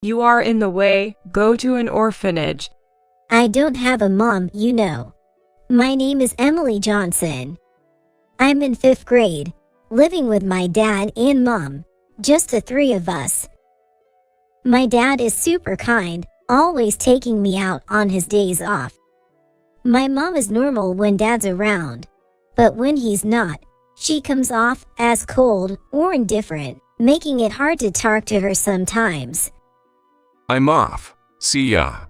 You are in the way, go to an orphanage. I don't have a mom, you know. My name is Emily Johnson. I'm in 5th grade, living with my dad and mom, just the 3 of us. My dad is super kind, always taking me out on his days off. My mom is normal when dad's around, but when he's not, she comes off as cold or indifferent, making it hard to talk to her sometimes. I'm off. See ya.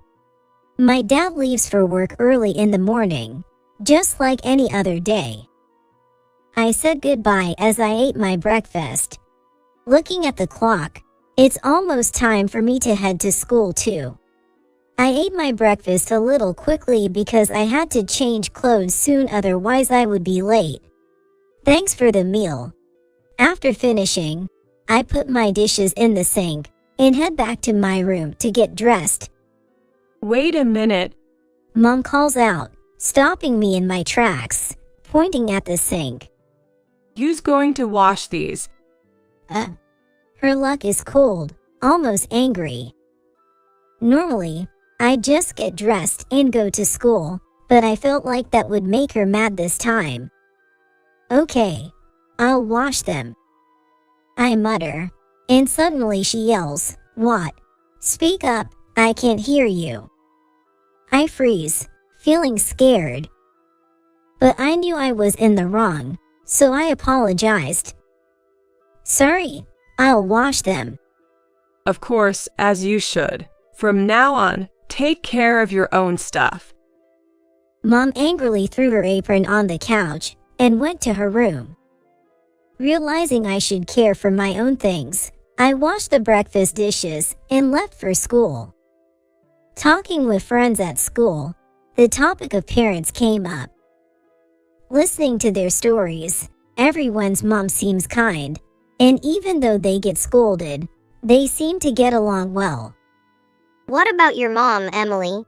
My dad leaves for work early in the morning, just like any other day. I said goodbye as I ate my breakfast. Looking at the clock, it's almost time for me to head to school too. I ate my breakfast a little quickly because I had to change clothes soon, otherwise I would be late. Thanks for the meal. After finishing, I put my dishes in the sink and head back to my room to get dressed. Wait a minute. Mom calls out, stopping me in my tracks, pointing at the sink. Who's going to wash these? Her look is cold, almost angry. Normally, I'd just get dressed and go to school, but I felt like that would make her mad this time. Okay, I'll wash them, I mutter, and suddenly she yells, "What? Speak up, I can't hear you." I freeze, feeling scared. But I knew I was in the wrong, so I apologized. "Sorry, I'll wash them." Of course, as you should. From now on, take care of your own stuff. Mom angrily threw her apron on the couch and went to her room. Realizing I should care for my own things, I washed the breakfast dishes and left for school. Talking with friends at school, the topic of parents came up. Listening to their stories, everyone's mom seems kind, and even though they get scolded, they seem to get along well. What about your mom, Emily?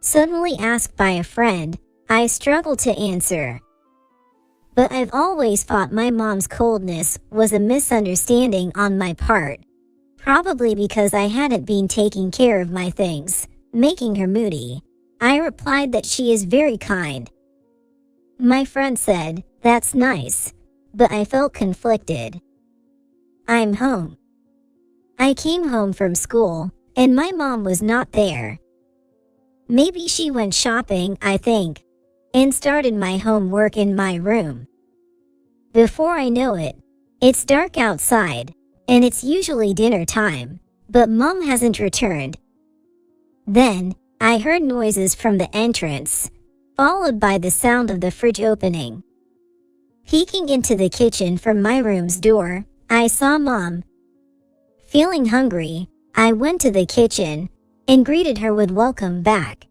Suddenly asked by a friend, I struggled to answer. But I've always thought my mom's coldness was a misunderstanding on my part. Probably because I hadn't been taking care of my things, making her moody. I replied that she is very kind. My friend said, "That's nice," but I felt conflicted. I'm home. I came home from school, and my mom was not there. Maybe she went shopping, I think, and started my homework in my room. Before I know it, it's dark outside, and it's usually dinner time, but Mom hasn't returned. Then, I heard noises from the entrance, followed by the sound of the fridge opening. Peeking into the kitchen from my room's door, I saw Mom. Feeling hungry, I went to the kitchen and greeted her with "Welcome back."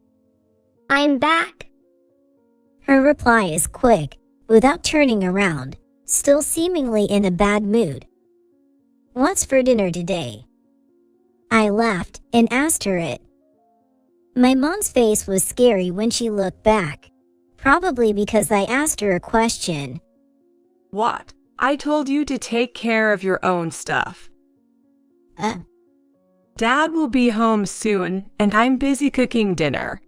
I'm back. Her reply is quick, without turning around, still seemingly in a bad mood. "What's for dinner today?" I laughed and asked her it. My mom's face was scary when she looked back, probably because I asked her a question. What? I told you to take care of your own stuff. Dad will be home soon, and I'm busy cooking dinner.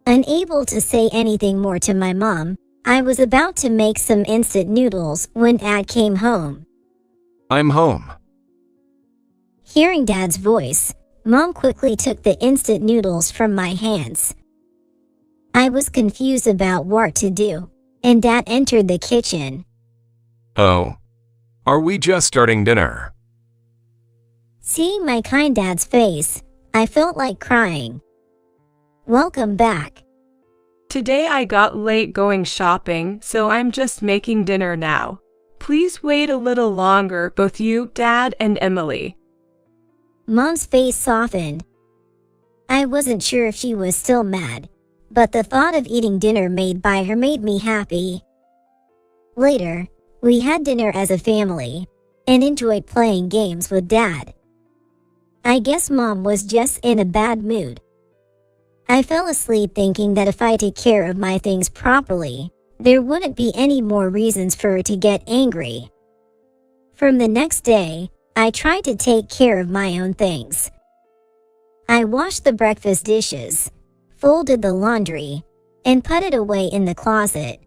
Unable to say anything more to my mom, I was about to make some instant noodles when Dad came home. I'm home. Hearing Dad's voice, Mom quickly took the instant noodles from my hands. I was confused about what to do, and Dad entered the kitchen. Oh. Are we just starting dinner? Seeing my kind Dad's face, I felt like crying. "Welcome back." Today I got late going shopping, so I'm just making dinner now. Please wait a little longer, both you, Dad, and Emily. Mom's face softened. I wasn't sure if she was still mad, but the thought of eating dinner made by her made me happy. Later, we had dinner as a family, and enjoyed playing games with Dad. I guess Mom was just in a bad mood. I fell asleep thinking that if I took care of my things properly, there wouldn't be any more reasons for her to get angry. From the next day, I tried to take care of my own things. I washed the breakfast dishes, folded the laundry, and put it away in the closet.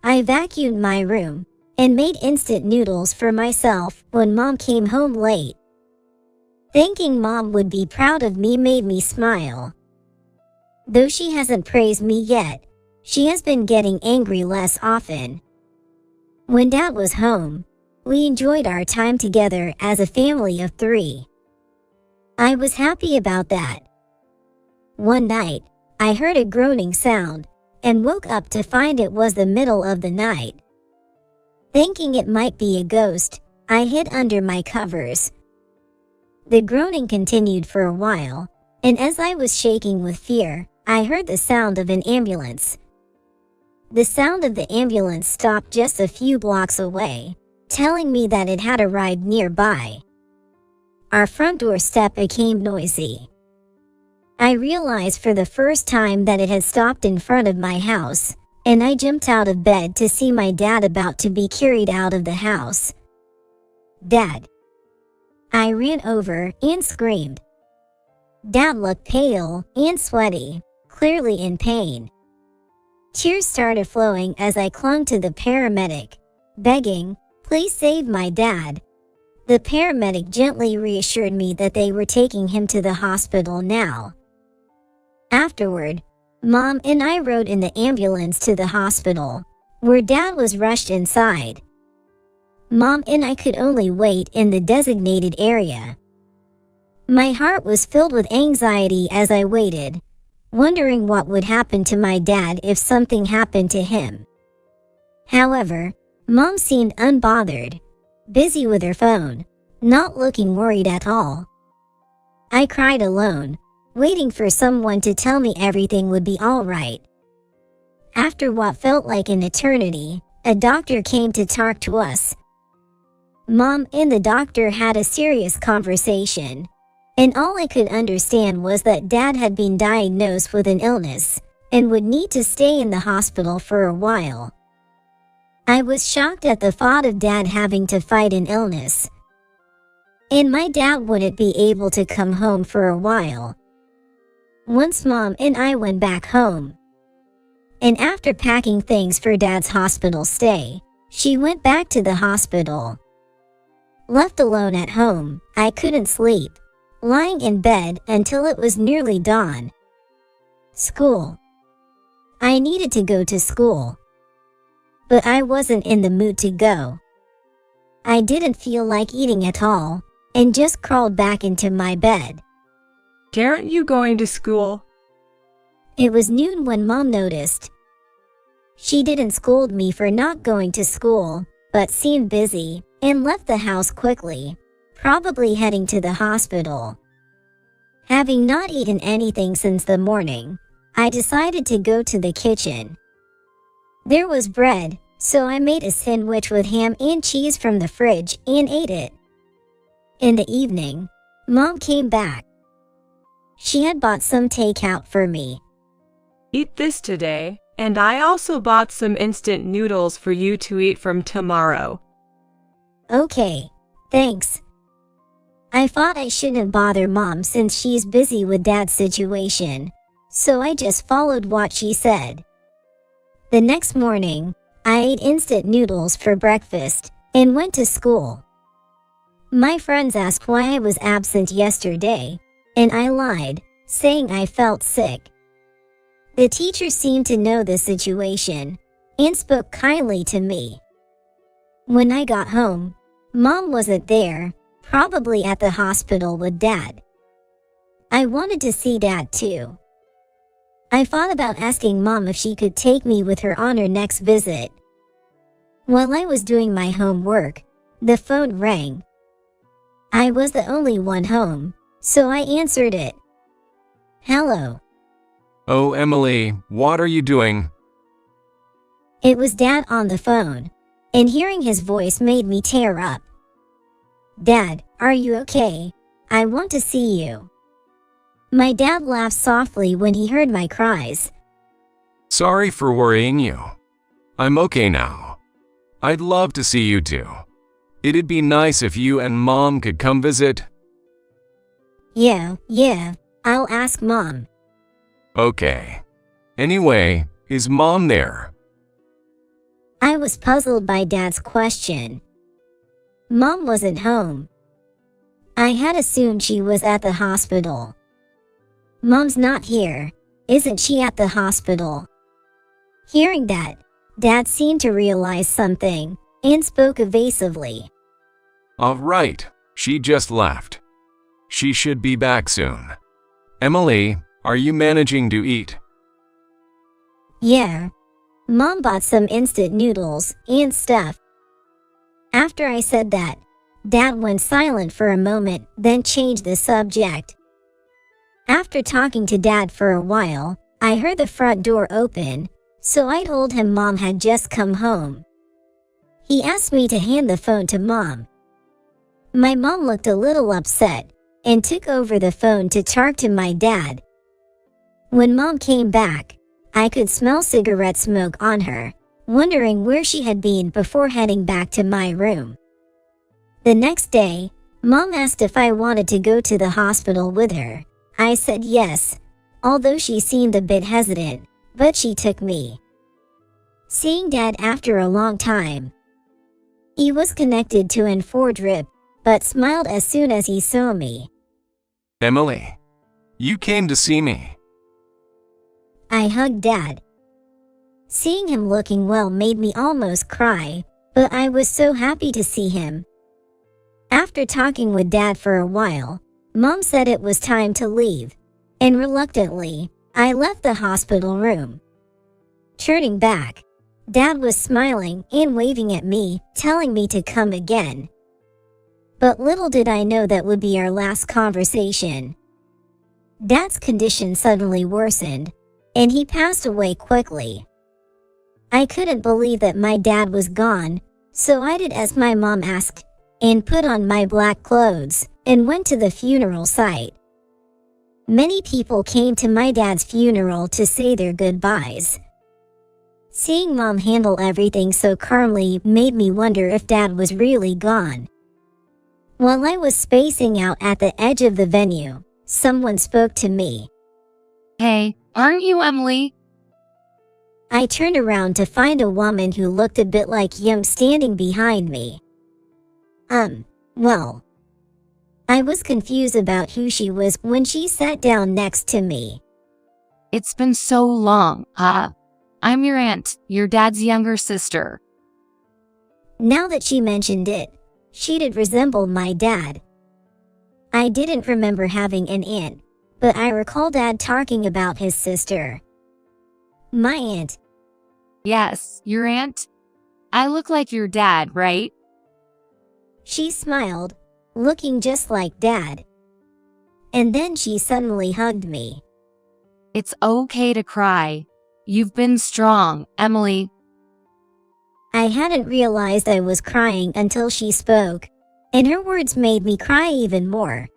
I vacuumed my room and made instant noodles for myself when Mom came home late. Thinking Mom would be proud of me made me smile. Though she hasn't praised me yet, she has been getting angry less often. When Dad was home, we enjoyed our time together as a family of 3. I was happy about that. One night, I heard a groaning sound and woke up to find it was the middle of the night. Thinking it might be a ghost, I hid under my covers. The groaning continued for a while, and as I was shaking with fear, I heard the sound of an ambulance. The sound of the ambulance stopped just a few blocks away, telling me that it had arrived nearby. Our front door step became noisy. I realized for the first time that it had stopped in front of my house, and I jumped out of bed to see my dad about to be carried out of the house. "Dad!" I ran over and screamed. Dad looked pale and sweaty, clearly in pain. Tears started flowing as I clung to the paramedic, begging, "Please save my dad." The paramedic gently reassured me that they were taking him to the hospital now. Afterward, Mom and I rode in the ambulance to the hospital, where Dad was rushed inside. Mom and I could only wait in the designated area. My heart was filled with anxiety as I waited, wondering what would happen to my dad if something happened to him. However, Mom seemed unbothered, busy with her phone, not looking worried at all. I cried alone, waiting for someone to tell me everything would be all right. After what felt like an eternity, a doctor came to talk to us. Mom and the doctor had a serious conversation, and all I could understand was that Dad had been diagnosed with an illness and would need to stay in the hospital for a while. I was shocked at the thought of Dad having to fight an illness, and my dad wouldn't be able to come home for a while. Once Mom and I went back home, and after packing things for Dad's hospital stay, she went back to the hospital. Left alone at home, I couldn't sleep, lying in bed until it was nearly dawn. School. I needed to go to school, but I wasn't in the mood to go. I didn't feel like eating at all, and just crawled back into my bed. Aren't you going to school? It was noon when Mom noticed. She didn't scold me for not going to school, but seemed busy and left the house quickly, probably heading to the hospital. Having not eaten anything since the morning, I decided to go to the kitchen. There was bread, so I made a sandwich with ham and cheese from the fridge and ate it. In the evening, Mom came back. She had bought some takeout for me. Eat this today, and I also bought some instant noodles for you to eat from tomorrow. Okay, thanks. I thought I shouldn't bother Mom since she's busy with Dad's situation, so I just followed what she said. The next morning, I ate instant noodles for breakfast and went to school. My friends asked why I was absent yesterday, and I lied, saying I felt sick. The teacher seemed to know the situation and spoke kindly to me. When I got home, Mom wasn't there, probably at the hospital with Dad. I wanted to see Dad too. I thought about asking Mom if she could take me with her on her next visit. While I was doing my homework, the phone rang. I was the only one home, so I answered it. Hello. Oh, Emily, what are you doing? It was Dad on the phone, and hearing his voice made me tear up. Dad, are you okay? I want to see you. My dad laughed softly when he heard my cries. Sorry for worrying you. I'm okay now. I'd love to see you too. It'd be nice if you and Mom could come visit. Yeah, I'll ask Mom. Okay. Anyway, is Mom there? I was puzzled by Dad's question. Mom wasn't home. I had assumed she was at the hospital. Mom's not here. Isn't she at the hospital? Hearing that, Dad seemed to realize something and spoke evasively. All right, she just left. She should be back soon. Emily, are you managing to eat? Yeah. Mom bought some instant noodles and stuff. After I said that, Dad went silent for a moment, then changed the subject. After talking to Dad for a while, I heard the front door open, so I told him Mom had just come home. He asked me to hand the phone to Mom. My mom looked a little upset and took over the phone to talk to my dad. When Mom came back, I could smell cigarette smoke on her, wondering where she had been before heading back to my room. The next day, Mom asked if I wanted to go to the hospital with her. I said yes, although she seemed a bit hesitant, but she took me. Seeing Dad after a long time. He was connected to an 4 drip, but smiled as soon as he saw me. Emily, you came to see me. I hugged Dad. Seeing him looking well made me almost cry, but I was so happy to see him. After talking with Dad for a while, Mom said it was time to leave, and reluctantly, I left the hospital room. Turning back, Dad was smiling and waving at me, telling me to come again. But little did I know that would be our last conversation. Dad's condition suddenly worsened, and he passed away quickly. I couldn't believe that my dad was gone, so I did as my mom asked, and put on my black clothes, and went to the funeral site. Many people came to my dad's funeral to say their goodbyes. Seeing Mom handle everything so calmly made me wonder if Dad was really gone. While I was spacing out at the edge of the venue, someone spoke to me. Hey, aren't you Emily? I turned around to find a woman who looked a bit like Yum standing behind me. Well. I was confused about who she was when she sat down next to me. It's been so long. I'm your aunt, your dad's younger sister. Now that she mentioned it, she did resemble my dad. I didn't remember having an aunt, but I recall Dad talking about his sister. My aunt. Yes, your aunt? I look like your dad, right? She smiled, looking just like Dad. And then she suddenly hugged me. It's okay to cry. You've been strong, Emily. I hadn't realized I was crying until she spoke, and her words made me cry even more.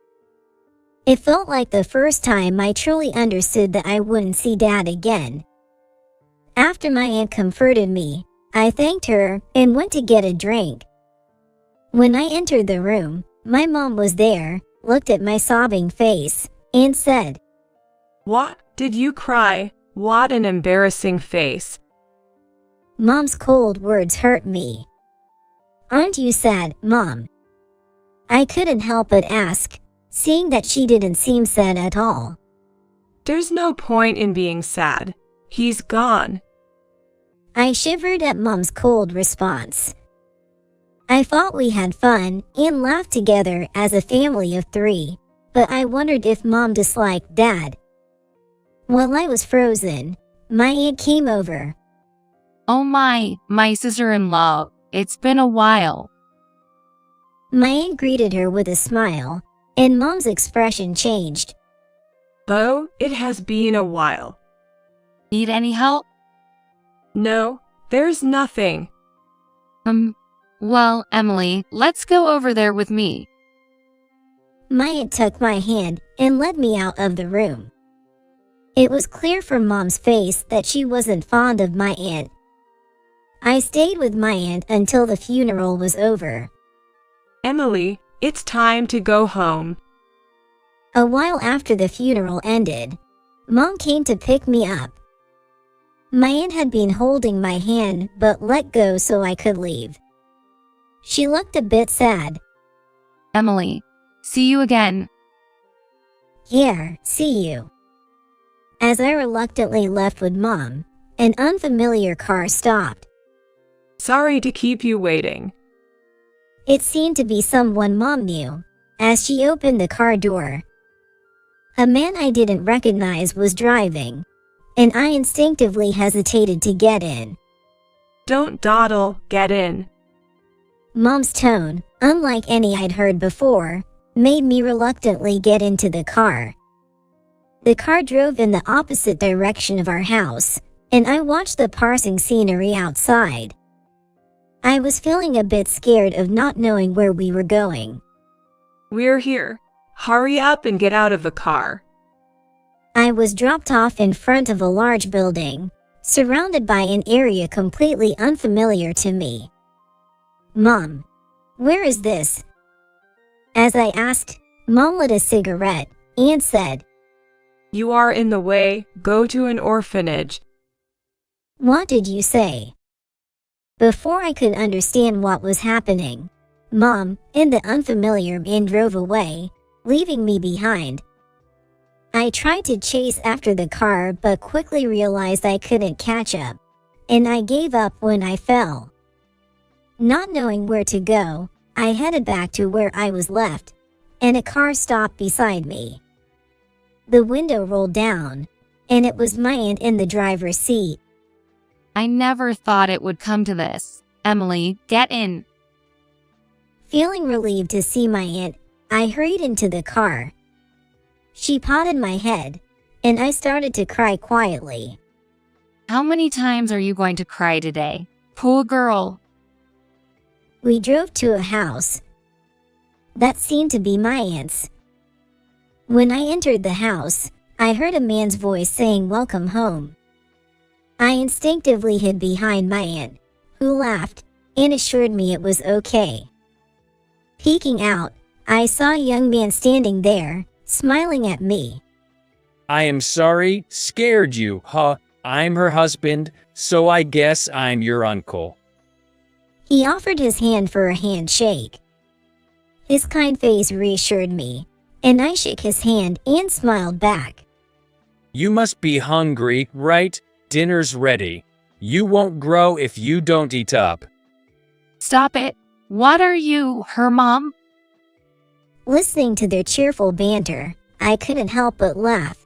It felt like the first time I truly understood that I wouldn't see Dad again. After my aunt comforted me, I thanked her and went to get a drink. When I entered the room, my mom was there, looked at my sobbing face, and said, What? Did you cry? What an embarrassing face. Mom's cold words hurt me. Aren't you sad, Mom? I couldn't help but ask, seeing that she didn't seem sad at all. There's no point in being sad. He's gone. I shivered at Mom's cold response. I thought we had fun and laughed together as a family of 3, but I wondered if Mom disliked Dad. While I was frozen, my aunt came over. Oh my sister-in-law, it's been a while. My aunt greeted her with a smile, and Mom's expression changed. Though, it has been a while. Need any help? No, there's nothing. Well, Emily, let's go over there with me. My aunt took my hand and led me out of the room. It was clear from Mom's face that she wasn't fond of my aunt. I stayed with my aunt until the funeral was over. Emily, it's time to go home. A while after the funeral ended, Mom came to pick me up. My aunt had been holding my hand but let go so I could leave. She looked a bit sad. Emily, see you again. Yeah, see you. As I reluctantly left with Mom, an unfamiliar car stopped. Sorry to keep you waiting. It seemed to be someone Mom knew, as she opened the car door. A man I didn't recognize was driving, and I instinctively hesitated to get in. Don't dawdle, get in. Mom's tone, unlike any I'd heard before, made me reluctantly get into the car. The car drove in the opposite direction of our house, and I watched the passing scenery outside. I was feeling a bit scared of not knowing where we were going. We're here. Hurry up and get out of the car. I was dropped off in front of a large building, surrounded by an area completely unfamiliar to me. Mom, where is this? As I asked, Mom lit a cigarette and said, You are in the way, go to an orphanage. What did you say? Before I could understand what was happening, Mom and the unfamiliar man drove away, leaving me behind. I tried to chase after the car but quickly realized I couldn't catch up, and I gave up when I fell. Not knowing where to go, I headed back to where I was left, and a car stopped beside me. The window rolled down, and it was my aunt in the driver's seat. I never thought it would come to this. Emily, get in. Feeling relieved to see my aunt, I hurried into the car. She patted my head, and I started to cry quietly. How many times are you going to cry today? Poor girl. We drove to a house that seemed to be my aunt's. When I entered the house, I heard a man's voice saying welcome home. I instinctively hid behind my aunt, who laughed and assured me it was okay. Peeking out, I saw a young man standing there, smiling at me. I am sorry, scared you, huh? I'm her husband, so I guess I'm your uncle. He offered his hand for a handshake. His kind face reassured me, and I shook his hand and smiled back. You must be hungry, right? Dinner's ready. You won't grow if you don't eat up. Stop it. What are you, her mom? Listening to their cheerful banter, I couldn't help but laugh.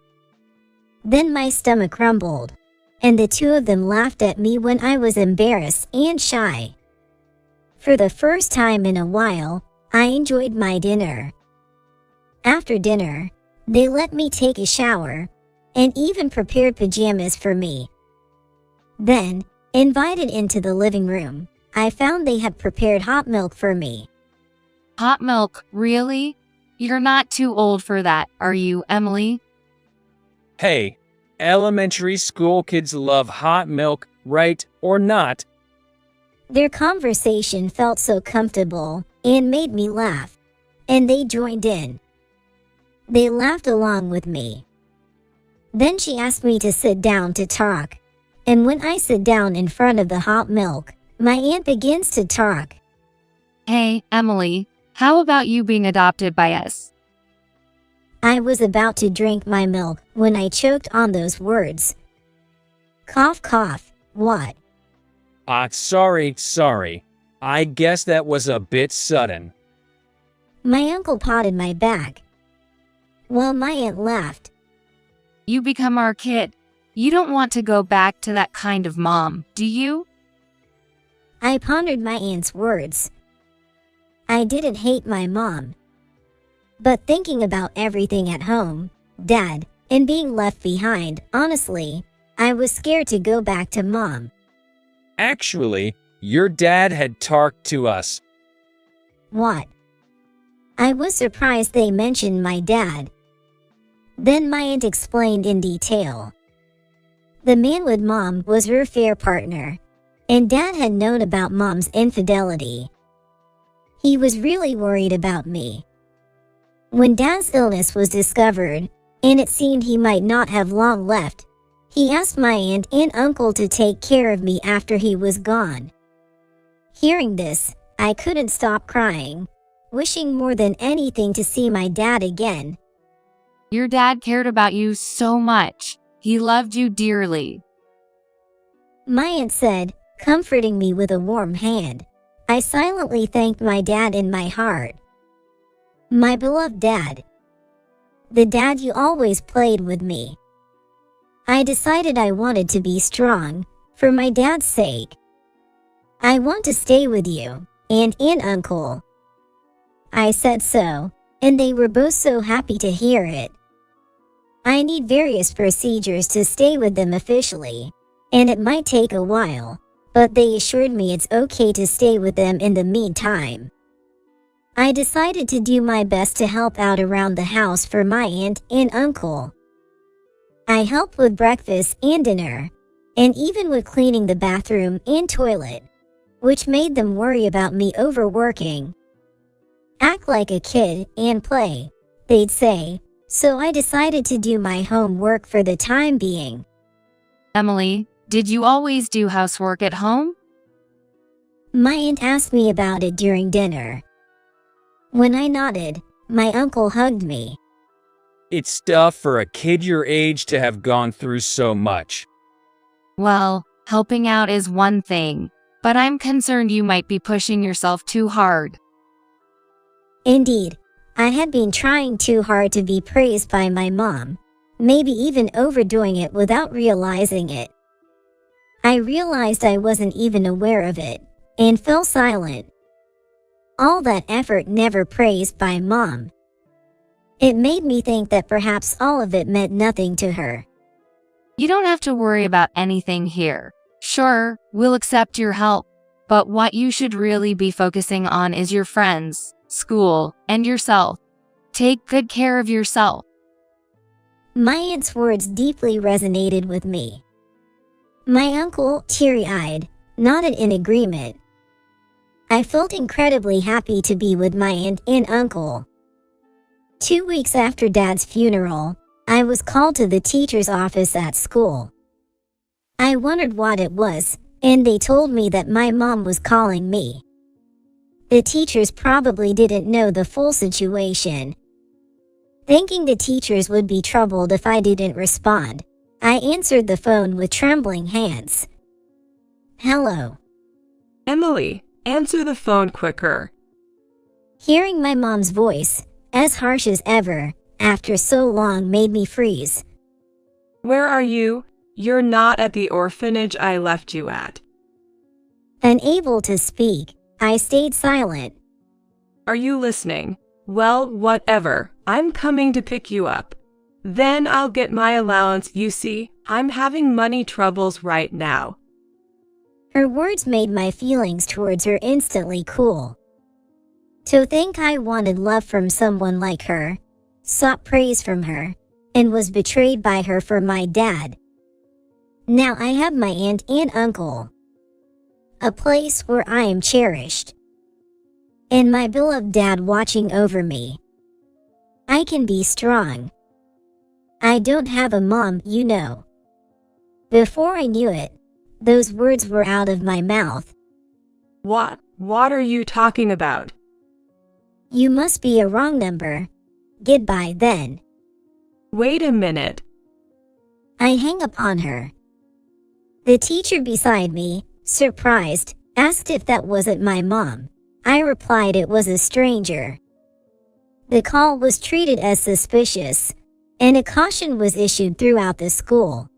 Then my stomach rumbled, and the two of them laughed at me when I was embarrassed and shy. For the first time in a while, I enjoyed my dinner. After dinner, they let me take a shower, and even prepared pajamas for me. Then, invited into the living room, I found they had prepared hot milk for me. Hot milk, really? You're not too old for that, are you, Emily? Hey, elementary school kids love hot milk, right or not? Their conversation felt so comfortable and made me laugh, and they joined in. They laughed along with me. Then she asked me to sit down to talk, and when I sit down in front of the hot milk, my aunt begins to talk. Hey, Emily, how about you being adopted by us? I was about to drink my milk when I choked on those words. Cough, cough, what? Sorry. I guess that was a bit sudden. My uncle patted my back, while my aunt laughed. You become our kid. You don't want to go back to that kind of mom, do you? I pondered my aunt's words. I didn't hate my mom. But thinking about everything at home, Dad, and being left behind, honestly, I was scared to go back to Mom. Actually, your dad had talked to us. What? I was surprised they mentioned my dad. Then my aunt explained in detail. The man with Mom was her affair partner, and Dad had known about Mom's infidelity. He was really worried about me. When Dad's illness was discovered, and it seemed he might not have long left, he asked my aunt and uncle to take care of me after he was gone. Hearing this, I couldn't stop crying, wishing more than anything to see my dad again. Your dad cared about you so much. He loved you dearly. My aunt said, comforting me with a warm hand. I silently thanked my dad in my heart. My beloved dad. The dad you always played with me. I decided I wanted to be strong, for my dad's sake. I want to stay with you, aunt and uncle. I said so, and they were both so happy to hear it. I need various procedures to stay with them officially, and it might take a while, but they assured me it's okay to stay with them in the meantime. I decided to do my best to help out around the house for my aunt and uncle. I helped with breakfast and dinner, and even with cleaning the bathroom and toilet, which made them worry about me overworking. Act like a kid and play, they'd say, so I decided to do my homework for the time being. Emily, did you always do housework at home? My aunt asked me about it during dinner. When I nodded, my uncle hugged me. It's tough for a kid your age to have gone through so much. Well, helping out is one thing, but I'm concerned you might be pushing yourself too hard. Indeed, I had been trying too hard to be praised by my mom, maybe even overdoing it without realizing it. I realized I wasn't even aware of it, and fell silent. All that effort never praised by Mom. It made me think that perhaps all of it meant nothing to her. You don't have to worry about anything here. Sure, we'll accept your help, but what you should really be focusing on is your friends, school, and yourself. Take good care of yourself. My aunt's words deeply resonated with me. My uncle, teary-eyed, nodded in agreement. I felt incredibly happy to be with my aunt and uncle. 2 weeks after Dad's funeral, I was called to the teacher's office at school. I wondered what it was, and they told me that my mom was calling me. The teachers probably didn't know the full situation. Thinking the teachers would be troubled if I didn't respond, I answered the phone with trembling hands. Hello. Emily, answer the phone quicker. Hearing my mom's voice, as harsh as ever, after so long made me freeze. Where are you? You're not at the orphanage I left you at. Unable to speak, I stayed silent. Are you listening? Well, whatever. I'm coming to pick you up. Then I'll get my allowance. You see, I'm having money troubles right now. Her words made my feelings towards her instantly cool. To think I wanted love from someone like her, sought praise from her, and was betrayed by her for my dad. Now I have my aunt and uncle. A place where I am cherished. And my beloved dad watching over me. I can be strong. I don't have a mom, you know. Before I knew it, those words were out of my mouth. What are you talking about? You must be a wrong number. Goodbye then. Wait a minute. I hang up on her. The teacher beside me, surprised, asked if that wasn't my mom. I replied it was a stranger. The call was treated as suspicious, and a caution was issued throughout the school.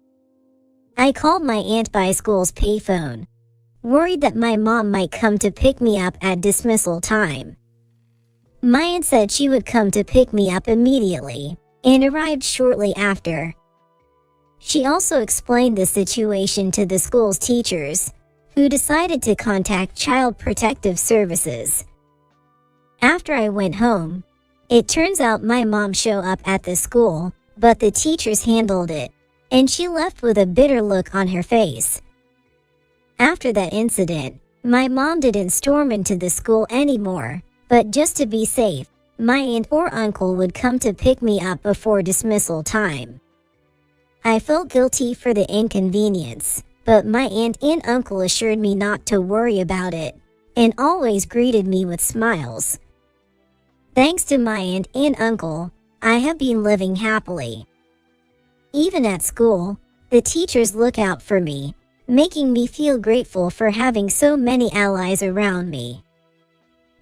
I called my aunt by school's payphone, worried that my mom might come to pick me up at dismissal time. My aunt said she would come to pick me up immediately, and arrived shortly after. She also explained the situation to the school's teachers, who decided to contact Child Protective Services. After I went home, it turns out my mom showed up at the school, but the teachers handled it, and she left with a bitter look on her face. After that incident, my mom didn't storm into the school anymore, But just to be safe, my aunt or uncle would come to pick me up before dismissal time. I felt guilty for the inconvenience, but my aunt and uncle assured me not to worry about it, and always greeted me with smiles. Thanks to my aunt and uncle, I have been living happily. Even at school, the teachers look out for me, making me feel grateful for having so many allies around me.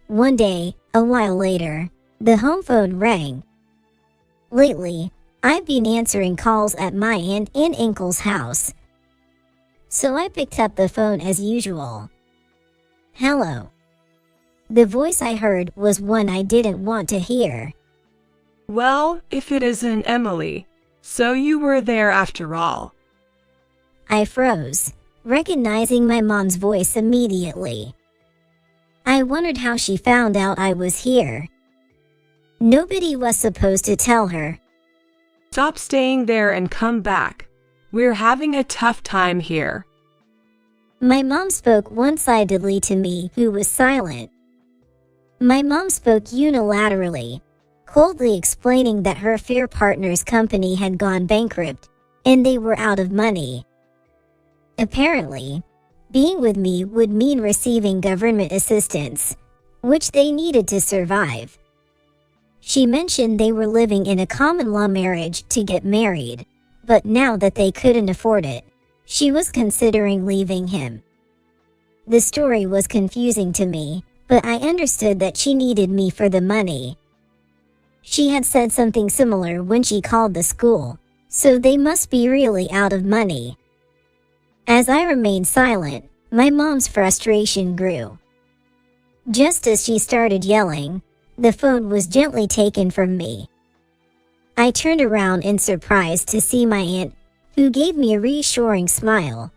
One day, a while later, the home phone rang. Lately, I've been answering calls at my aunt and uncle's house, so I picked up the phone as usual. Hello. The voice I heard was one I didn't want to hear. Well, if it isn't Emily, so you were there after all. I froze, recognizing my mom's voice immediately. I wondered how she found out I was here. Nobody was supposed to tell her. Stop staying there and come back. We're having a tough time here. My mom spoke one-sidedly to me, who was silent. My mom spoke unilaterally, coldly explaining that her fair partner's company had gone bankrupt, and they were out of money. Apparently, being with me would mean receiving government assistance, which they needed to survive. She mentioned they were living in a common law marriage to get married, but now that they couldn't afford it, she was considering leaving him. The story was confusing to me, but I understood that she needed me for the money. She had said something similar when she called the school, so they must be really out of money. As I remained silent, my mom's frustration grew. Just as she started yelling, the phone was gently taken from me. I turned around in surprise to see my aunt, who gave me a reassuring smile.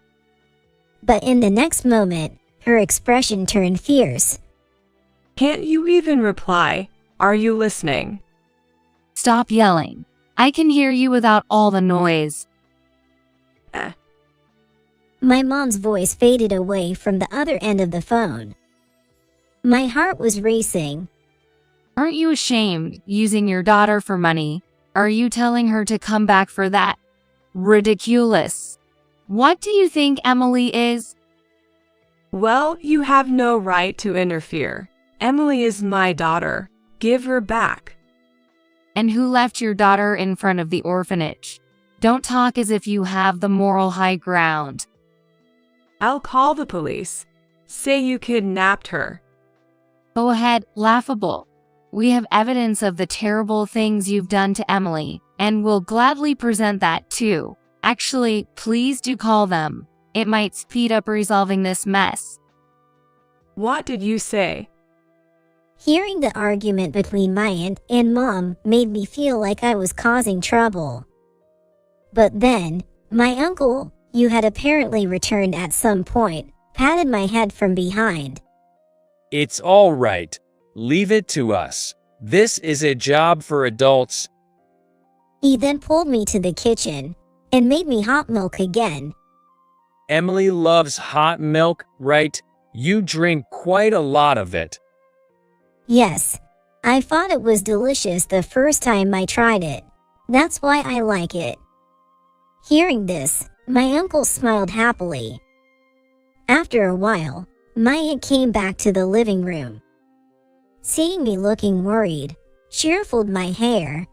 But in the next moment, her expression turned fierce. Can't you even reply? Are you listening? Stop yelling. I can hear you without all the noise. My mom's voice faded away from the other end of the phone. My heart was racing. Aren't you ashamed using your daughter for money? Are you telling her to come back for that? Ridiculous. What do you think Emily is? Well, you have no right to interfere. Emily is my daughter. Give her back. And who left your daughter in front of the orphanage? Don't talk as if you have the moral high ground. I'll call the police. Say you kidnapped her. Go ahead, laughable. We have evidence of the terrible things you've done to Emily, and we'll gladly present that too. Actually, please do call them. It might speed up resolving this mess. What did you say? Hearing the argument between my aunt and mom made me feel like I was causing trouble. But then, my uncle, who had apparently returned at some point, patted my head from behind. It's all right. Leave it to us. This is a job for adults. He then pulled me to the kitchen and made me hot milk again. Emily loves hot milk, right? You drink quite a lot of it. Yes, I thought it was delicious the first time I tried it. That's why I like it. Hearing this, my uncle smiled happily. After a while, my aunt came back to the living room. Seeing me looking worried, she ruffled my hair.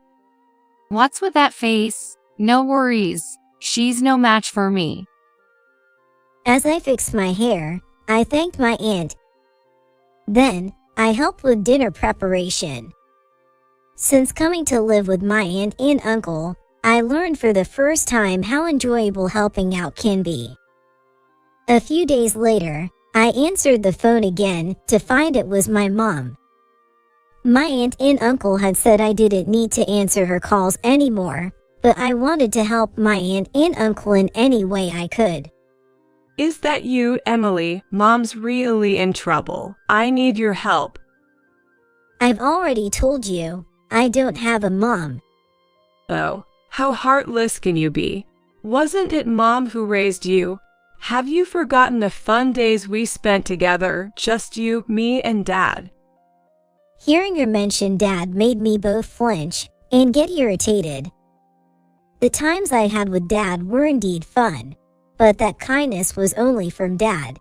What's with that face? No worries. She's no match for me. As I fixed my hair, I thanked my aunt. Then, I helped with dinner preparation. Since coming to live with my aunt and uncle, I learned for the first time how enjoyable helping out can be. A few days later, I answered the phone again to find it was my mom. My aunt and uncle had said I didn't need to answer her calls anymore, but I wanted to help my aunt and uncle in any way I could. Is that you, Emily? Mom's really in trouble. I need your help. I've already told you, I don't have a mom. Oh, how heartless can you be? Wasn't it Mom who raised you? Have you forgotten the fun days we spent together, just you, me, and Dad? Hearing her mention Dad made me both flinch and get irritated. The times I had with Dad were indeed fun, but that kindness was only from Dad.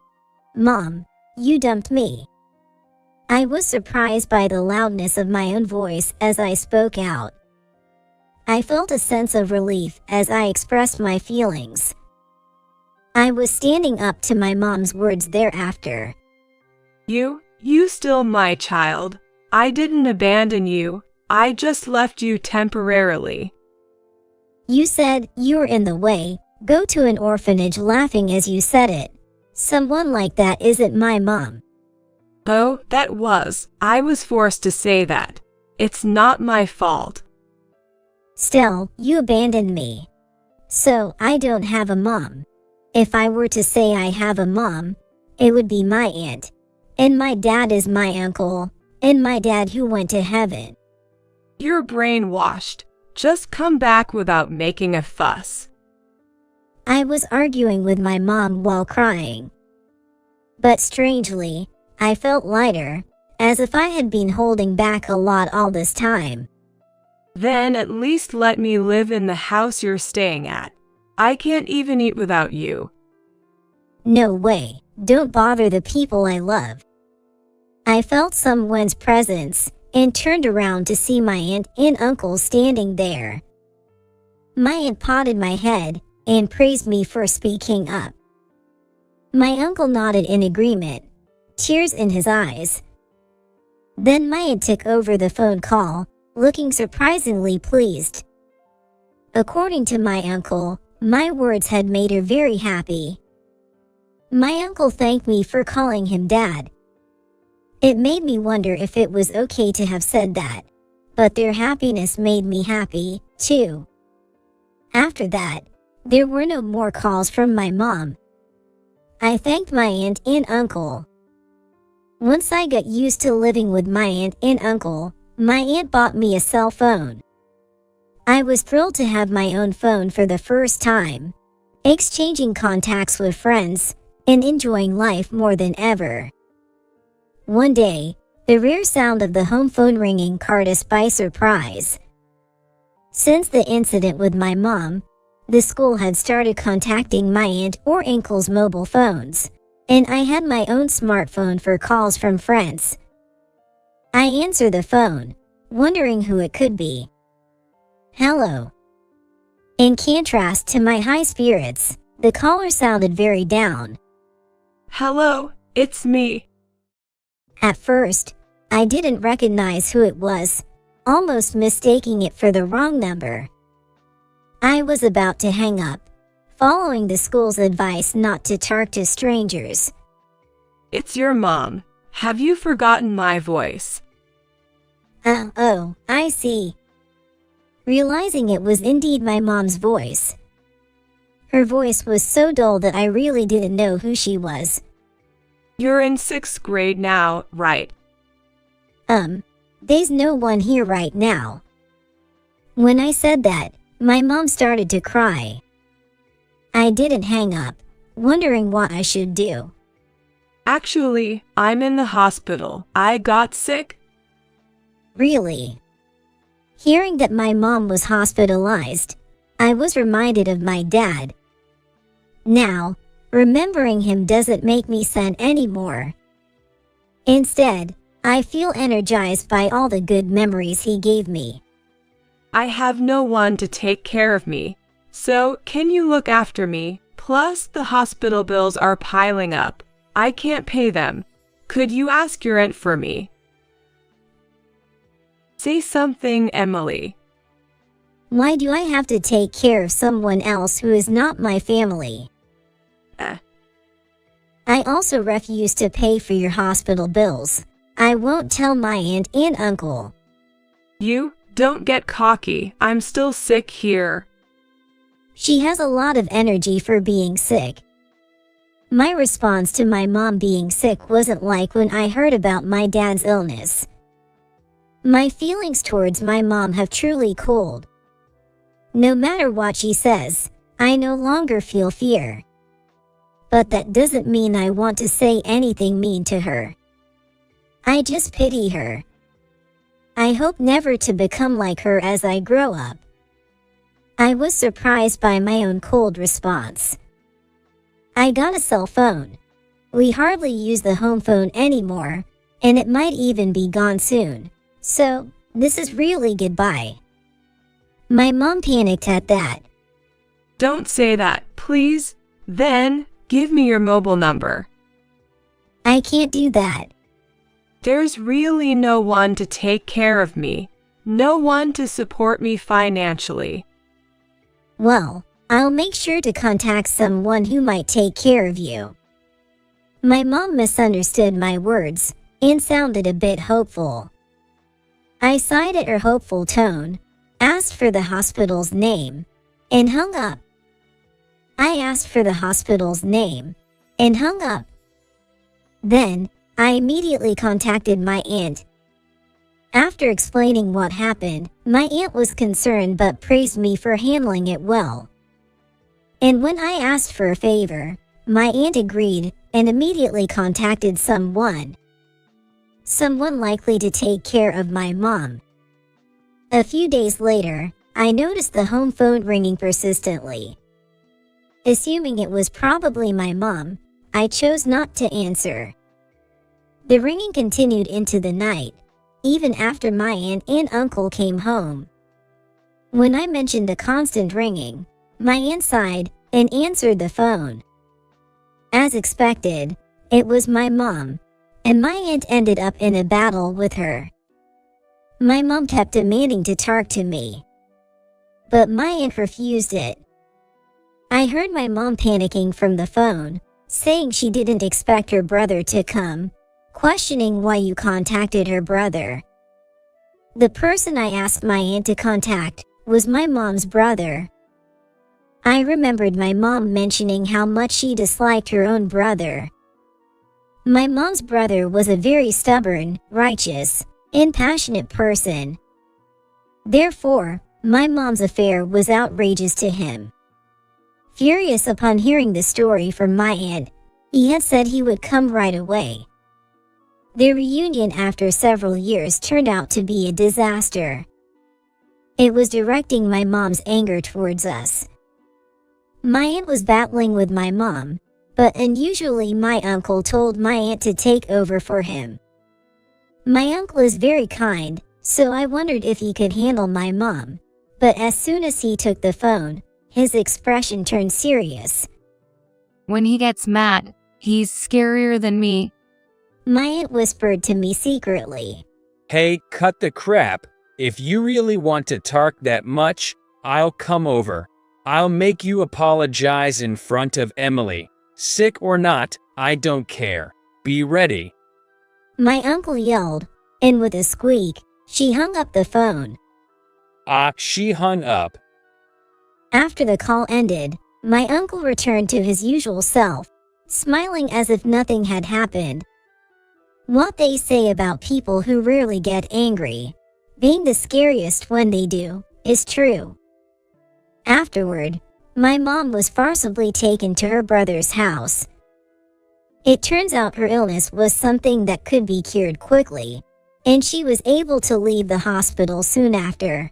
Mom, you dumped me. I was surprised by the loudness of my own voice as I spoke out. I felt a sense of relief as I expressed my feelings. I was standing up to my mom's words thereafter. You still my child. I didn't abandon you. I just left you temporarily. You said you were in the way. Go to an orphanage, laughing as you said it. Someone like that isn't my mom. Oh, that was. I was forced to say that. It's not my fault. Still, you abandoned me. So, I don't have a mom. If I were to say I have a mom, it would be my aunt. And my dad is my uncle. And my dad who went to heaven. You're brainwashed. Just come back without making a fuss. I was arguing with my mom while crying. But strangely, I felt lighter, as if I had been holding back a lot all this time. Then at least let me live in the house you're staying at. I can't even eat without you. No way, don't bother the people I love. I felt someone's presence and turned around to see my aunt and uncle standing there. My aunt patted my head and praised me for speaking up. My uncle nodded in agreement, tears in his eyes. Then my aunt took over the phone call, looking surprisingly pleased. According to my uncle, my words had made her very happy. My uncle thanked me for calling him Dad. It made me wonder if it was okay to have said that, but their happiness made me happy, too. After that, there were no more calls from my mom. I thanked my aunt and uncle. Once I got used to living with my aunt and uncle, my aunt bought me a cell phone. I was thrilled to have my own phone for the first time, exchanging contacts with friends, and enjoying life more than ever. One day, the rare sound of the home phone ringing caught us by surprise. Since the incident with my mom, the school had started contacting my aunt or uncle's mobile phones, and I had my own smartphone for calls from friends. I answered the phone, wondering who it could be. Hello. In contrast to my high spirits, the caller sounded very down. Hello, it's me. At first, I didn't recognize who it was, almost mistaking it for the wrong number. I was about to hang up, following the school's advice not to talk to strangers. It's your mom. Have you forgotten my voice? Oh, I see. Realizing it was indeed my mom's voice. Her voice was so dull that I really didn't know who she was. You're in 6th grade now, right? There's no one here right now. When I said that, my mom started to cry. I didn't hang up, wondering what I should do. Actually, I'm in the hospital. I got sick. Really? Hearing that my mom was hospitalized, I was reminded of my dad. Now, remembering him doesn't make me sad anymore. Instead, I feel energized by all the good memories he gave me. I have no one to take care of me. So, can you look after me? Plus, the hospital bills are piling up. I can't pay them. Could you ask your aunt for me? Say something, Emily. Why do I have to take care of someone else who is not my family? I also refuse to pay for your hospital bills. I won't tell my aunt and uncle. You, don't get cocky. I'm still sick here. She has a lot of energy for being sick. My response to my mom being sick wasn't like when I heard about my dad's illness. My feelings towards my mom have truly cooled. No matter what she says, I no longer feel fear. But that doesn't mean I want to say anything mean to her. I just pity her. I hope never to become like her as I grow up. I was surprised by my own cold response. I got a cell phone. We hardly use the home phone anymore, and it might even be gone soon. So, this is really goodbye. My mom panicked at that. Don't say that, please. Then, give me your mobile number. I can't do that. There's really no one to take care of me. No one to support me financially. Well, I'll make sure to contact someone who might take care of you. My mom misunderstood my words and sounded a bit hopeful. I sighed at her hopeful tone, asked for the hospital's name, and hung up. I asked for the hospital's name and hung up. Then, I immediately contacted my aunt. After explaining what happened, my aunt was concerned but praised me for handling it well. And when I asked for a favor, my aunt agreed and immediately contacted someone likely to take care of my mom. A few days later, I noticed the home phone ringing persistently. Assuming it was probably my mom, I chose not to answer. The ringing continued into the night, even after my aunt and uncle came home. When I mentioned the constant ringing, my aunt sighed and answered the phone. As expected, it was my mom, and my aunt ended up in a battle with her. My mom kept demanding to talk to me, but my aunt refused it. I heard my mom panicking from the phone, saying she didn't expect her brother to come, questioning why you contacted her brother. The person I asked my aunt to contact was my mom's brother. I remembered my mom mentioning how much she disliked her own brother. My mom's brother was a very stubborn, righteous, and passionate person. Therefore, my mom's affair was outrageous to him. Furious upon hearing the story from my aunt, he had said he would come right away. Their reunion after several years turned out to be a disaster. It was directing my mom's anger towards us. My aunt was battling with my mom, but unusually my uncle told my aunt to take over for him. My uncle is very kind, so I wondered if he could handle my mom, but as soon as he took the phone, his expression turned serious. When he gets mad, he's scarier than me. My aunt whispered to me secretly. Hey, cut the crap. If you really want to talk that much, I'll come over. I'll make you apologize in front of Emily. Sick or not, I don't care. Be ready. My uncle yelled, and with a squeak, she hung up the phone. She hung up. After the call ended, my uncle returned to his usual self, smiling as if nothing had happened. What they say about people who rarely get angry, being the scariest when they do, is true. Afterward, my mom was forcibly taken to her brother's house. It turns out her illness was something that could be cured quickly, and she was able to leave the hospital soon after.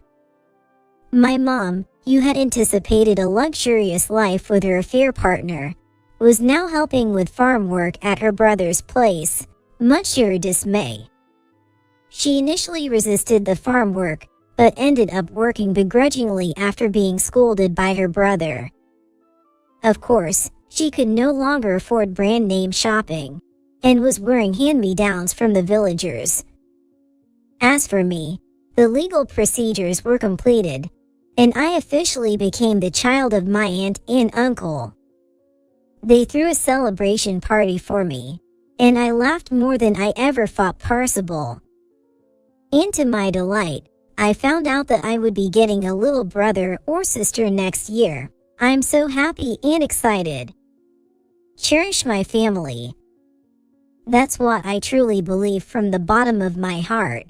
My mom, who had anticipated a luxurious life with her affair partner, was now helping with farm work at her brother's place, much to her dismay. She initially resisted the farm work, but ended up working begrudgingly after being scolded by her brother. Of course, she could no longer afford brand name shopping, and was wearing hand-me-downs from the villagers. As for me, the legal procedures were completed, and I officially became the child of my aunt and uncle. They threw a celebration party for me, and I laughed more than I ever thought possible. And to my delight, I found out that I would be getting a little brother or sister next year. I'm so happy and excited. Cherish my family. That's what I truly believe from the bottom of my heart.